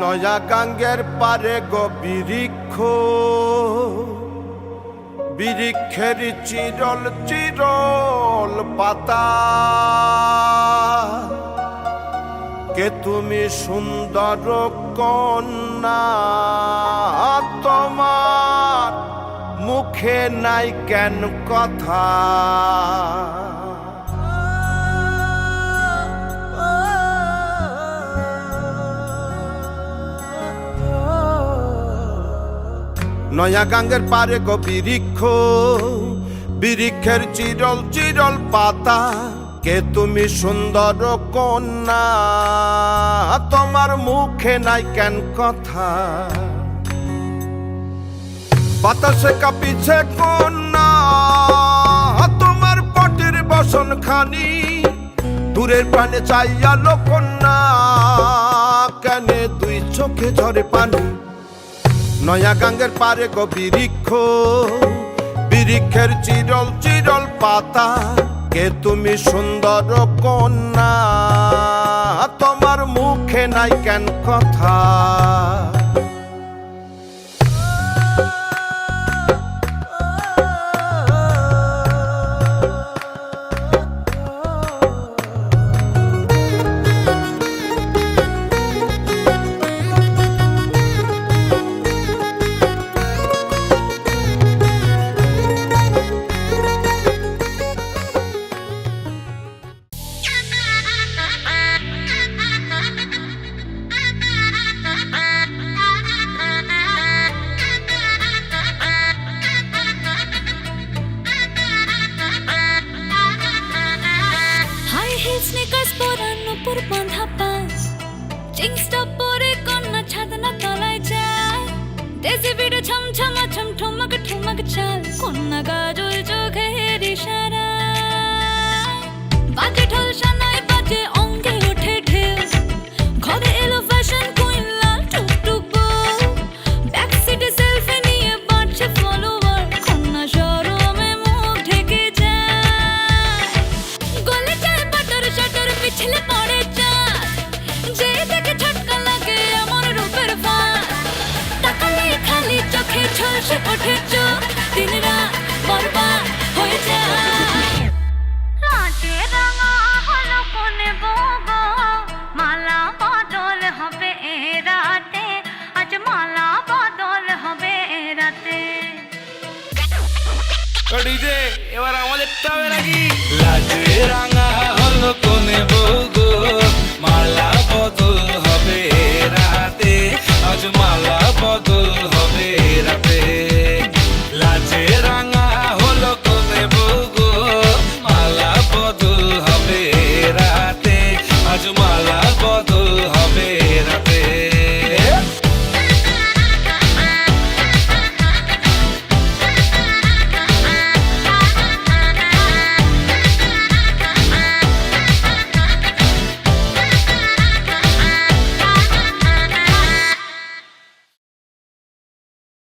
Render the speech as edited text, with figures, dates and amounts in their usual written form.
নয়া গাঙ্গের পারে গো বৃক্ষ, বৃক্ষের চিরল চিরল পাতা, কে তুমি সুন্দর কন্যা, তোমার মুখে নাই কেন কথা। নয়া গাঙ্গের পারে গো বৃক্ষ, বৃক্ষের চিরল চিরল পাতা, কে তুমি সুন্দর কন্যা, তোমার মুখে নাই কেন কথা। বাতাসে কাঁপিছে কন্যা, তোমার পটির বসন খানি, দূরের প্রাণে চাইয়ালো কন্যা, কেনে দুই চোখে ঝরে পানি। নয়া গাঙ্গের পারে গো বৃক্ষ, বৃক্ষের চিরল চিরল পাতা, কে তুমি সুন্দর কন্যা, তোমার মুখে নাই কেন কথা। কন্যা গাজল চোখের ইশারায়, বাজে ঢোল সানাই বাজে অঙ্গে ওঠে ঢেউ, ঘরে এলো ফ্যাশন কুইন লাল টুকটুক বউ, ব্যাক সিটে সেলফি নিয়ে বাড়ছে ফলোয়ার, কন্যা শরমে মুখ ঢেকে যায়, গলে যায় বাটার শাটার পিছলে পড়ে চাঁদ, যে দেখে ঝটকা লাগে আমার রূপের ফাঁদ, তাকালে খালি চোখে ঝলসে ওঠে চোখ, দিন রাত বরবাদ হয়ে যায়। রাতে রাঙা হলো কোনে বগো, মালা বদল হবে এ রাতে, আজ মালা বদল হবে এ রাতে। ডিজে এবার আমাদেরটা হবে নাকি? লাজে রাঙা হলো কোনে বগো, মালা বদল হবে এ রাতে, আজ মালা বদল হবে এ রাতে। লাজে রাঙা হলো কোনে বগো, মালা বদল হবে এ রাতে, আজ মালা বদল হবে।